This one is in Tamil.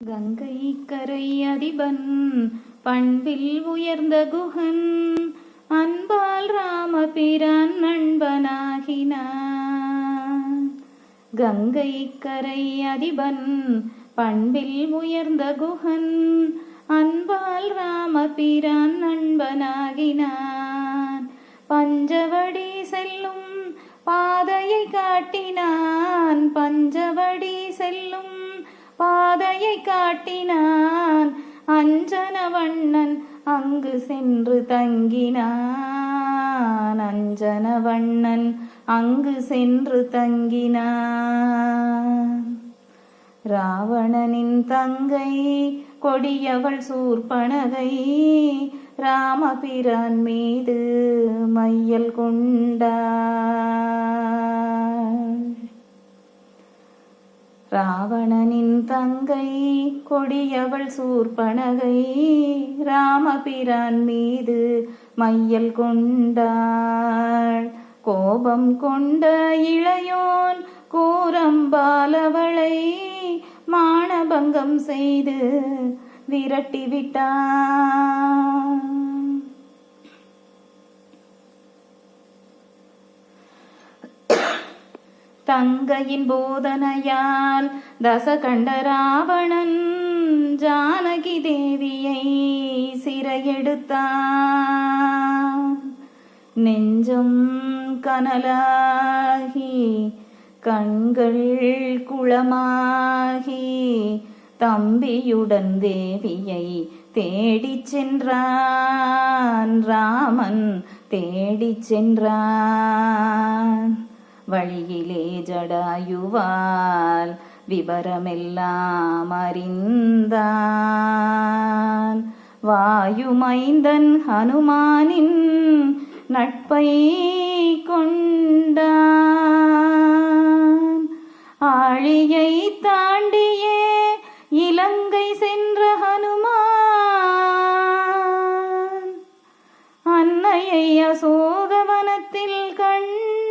கங்கை கரை அதிபன் பண்பில் உயர்ந்த குகன் அன்பால் ராமபிரான் நண்பனாகினான். கங்கை கரை அதிபன் பண்பில் உயர்ந்த குகன் அன்பால் ராமபிரான் நண்பனாகினான். பஞ்சவடி செல்லும் பாதையை காட்டினான், பஞ்சவடி செல்லும் பாதையை காட்டினான். அஞ்சனவண்ணன் அங்கு சென்று தங்கினான், அஞ்சனவண்ணன் அங்கு சென்று தங்கினான். ராவணனின் தங்கை கொடியவள் சூர்பனகை ராமபிரான் மீது மையல் கொண்டாள். ராவணனின் தங்கை கொடியவள் சூர்பனகை ராமபிரான் மீது மையல் கொண்டாள். கோபம் கொண்ட இளையோன் கூரம்பாலவளை மானபங்கம் செய்து விரட்டிவிட்டான். தங்கையின் போதனையால் தசகண்ட ராவணன் ஜானகி தேவியை சிறையெடுத்தான். நெஞ்சம் கனலாகி கண்கள் குளமாகி தம்பியுடன் தேவியை தேடிச் சென்றான், ராமன் தேடிச் சென்றான். வழியிலே ஜடாயுவால் விபரமெல்லாம் அறிந்தான். வாயுமைந்தன் ஹனுமானின் நட்பை கொண்டான். ஆழியை தாண்டியே இலங்கை சென்ற ஹனுமான் அன்னையை அசோகவனத்தில் கண்டான்.